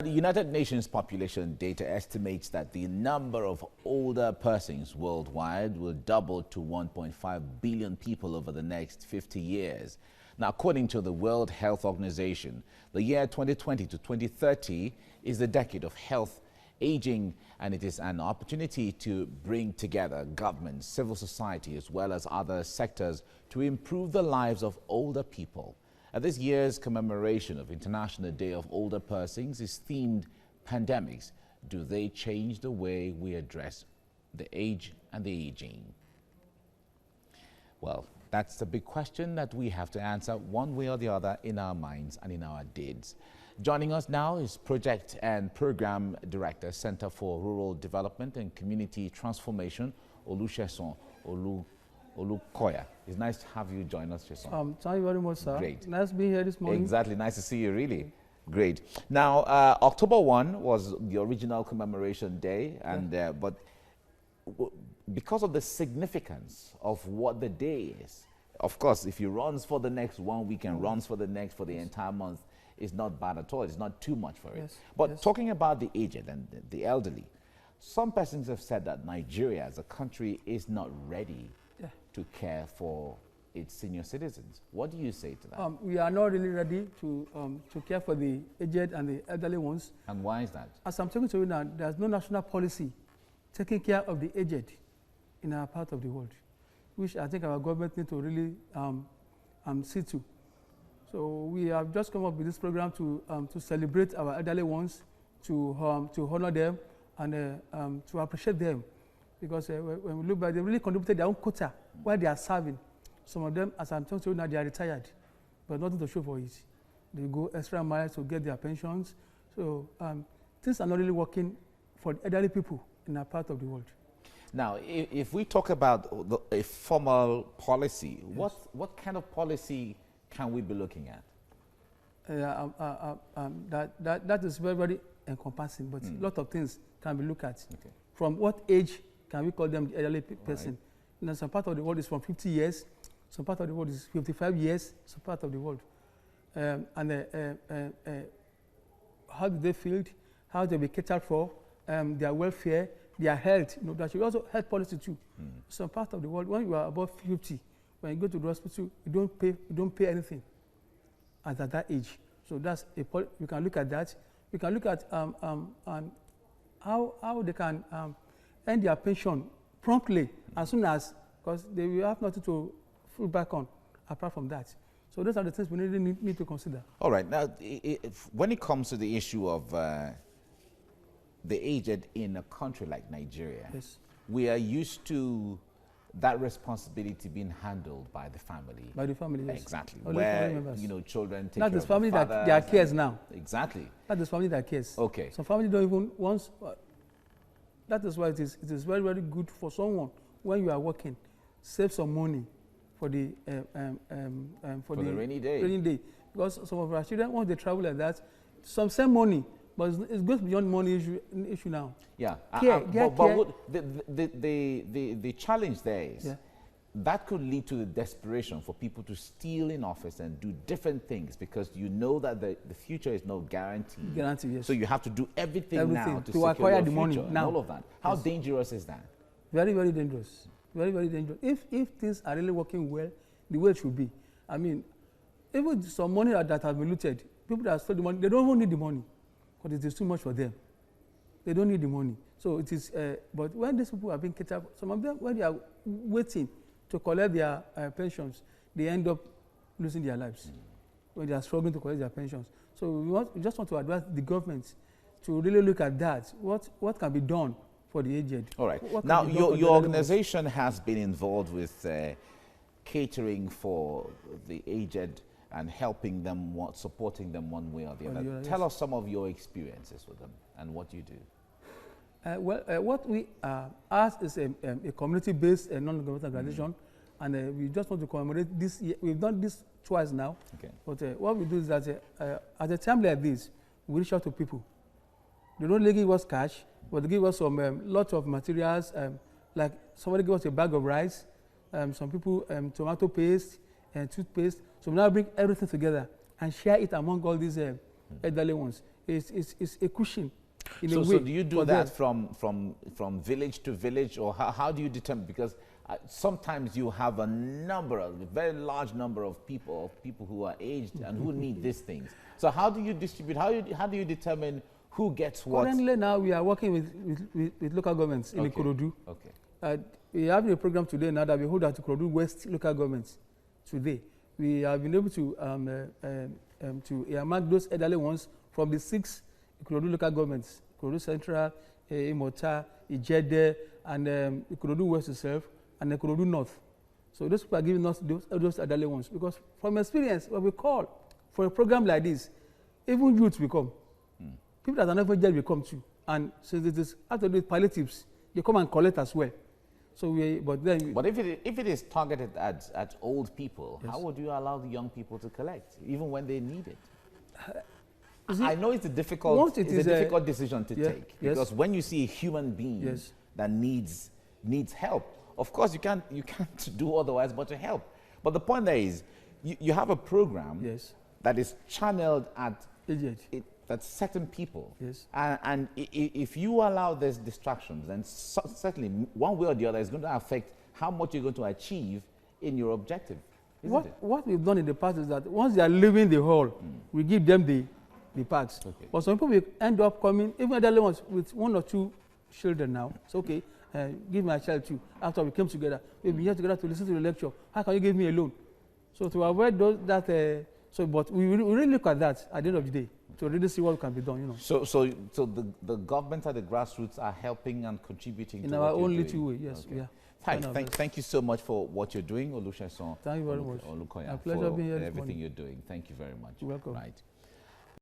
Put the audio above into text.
The United Nations population data estimates that the number of older persons worldwide will double to 1.5 billion people over the next 50 years. Now, according to the World Health Organization, the year 2020 to 2030 is the decade of health, aging, and it is an opportunity to bring together government, civil society, as well as other sectors to improve the lives of older people. At this year's commemoration of International Day of Older Persons is themed Pandemics. Do they change the way we address the age and the aging? Well, that's the big question that we have to answer one way or the other in our minds and in our deeds. Joining us now is Project and Program Director, Center for Rural Development and Community Transformation, Olusegun Olukoya. It's nice to have you join us, Sheson. Thank you very much, sir. Great. Nice being here this morning. Exactly. Nice to see you, really. Great. Now, October 1 was the original commemoration day, and but because of the significance of what the day is, of course, if you runs for the next 1 week and runs for the next, for the entire month, it's not bad at all. It's not too much for it. Yes. But talking about the aged and the elderly, some persons have said that Nigeria as a country is not ready to care for its senior citizens. What do you say to that? We are not really ready to care for the aged and the elderly ones. And why is that? As I'm talking to you now, there's no national policy taking care of the aged in our part of the world, which I think our government need to really see to. So we have just come up with this program to celebrate our elderly ones, to honor them, and to appreciate them. Because when we look back, they really contributed their own quota while they are serving. Some of them, as I'm talking to you now, they are retired, but nothing to show for it. They go extra miles to get their pensions. So things are not really working for the elderly people in our part of the world. Now, if we talk about a formal policy, yes, what kind of policy can we be looking at? That is very, very encompassing, but a lot of things can be looked at. Okay. From what age can we call them the elderly person? Right. You know, some part of the world is from 50 years, some part of the world is 55 years, some part of the world. How do they feel? How do they be catered for? Their welfare, their health. You know, that should also health policy too. Some part of the world, when you are above 50, when you go to the hospital, you don't pay anything at that age. So that's we can look at that. We can look at how they can end their pension promptly as soon as, because they will have nothing to fall back on apart from that. So those are the things we really need to consider. All right. Now, when it comes to the issue of the aged in a country like Nigeria, yes, we are used to that responsibility being handled by the family. By the family, yes. Exactly. Only where, children take that care is of family the that their cares now. Exactly. That is family that cares. Okay. Some family don't even want. That is why it is very, very good for someone when you are working, save some money for the rainy day. Rainy day, because some of our children, once they travel like that, some send money, but it goes beyond money issue now. Yeah. But the challenge there is that could lead to the desperation for people to steal in office and do different things, because you know that the future is no guarantee. Guarantee, yes. So you have to do everything now to acquire your the money future now. And all of that. How dangerous is that? Very, very dangerous. Very, very dangerous. If things are really working well, the way it should be. I mean, even some money that has been looted, people that stole the money, they don't even need the money because it is too much for them. They don't need the money. So it is, but when these people are being catered, some of them, when they are waiting to collect their pensions, they end up losing their lives when they are struggling to collect their pensions. So we just want to advise the government to really look at that. What can be done for the aged? All right. Now, your organization has been involved with catering for the aged and helping them, supporting them one way or the other. Tell us some of your experiences with them and what you do. What we ask is a community-based non-governmental organization, and we just want to commemorate this year. We've done this twice now. Okay. But what we do is that at a time like this, we reach out to people. They don't really give us cash, but they give us some lot of materials. Like somebody give us a bag of rice, some people tomato paste and toothpaste. So we now bring everything together and share it among all these elderly ones. it's a cushion in a way. So do you do for that them. from village to village, or how do you determine? Because sometimes you have a very large number of people who are aged and who need these things. So how do you distribute? How do you determine who gets what? Currently now we are working with local governments in Ikorodu. Okay. We have a program today now that we hold at Ikorodu West local governments today. We have been able to earmark those elderly ones from the 6 Ikorodu local governments: Ikorodu Central, Imota, Ijede, and Ikorodu West itself, and Ikorodu North. So those people are giving us those elderly ones, because from experience, when we call for a program like this, even youths will come. People that are never dead will come too. And since it is after the palliatives, they come and collect as well. So but if it is targeted at old people, yes. how would you allow the young people to collect, even when they need it? I know it's a difficult decision to take, yes. because when you see a human being yes. that needs help, of course you can't do otherwise but to help. But the point there is, you have a program yes. that is channeled at certain people. Yes. And if you allow these distractions, then certainly one way or the other is going to affect how much you're going to achieve in your objective. What we've done in the past is that once they are leaving the hall, we give them the parts. Okay. But some people will end up coming, even elderly ones with 1 or 2 children now. It's okay, give my child too. After we came together, we'll be here together to listen to the lecture. How can you give me a loan? So to avoid but we really look at that at the end of the day to really see what can be done, So the government at the grassroots are helping and contributing in to our what own you're little way, doing. yes. Okay. Yeah. Thank you so much for what you're doing, Olusegun. Thank you very much. Olukoya, A pleasure for being here this everything morning. you're doing. Thank you very much. You're welcome. Right.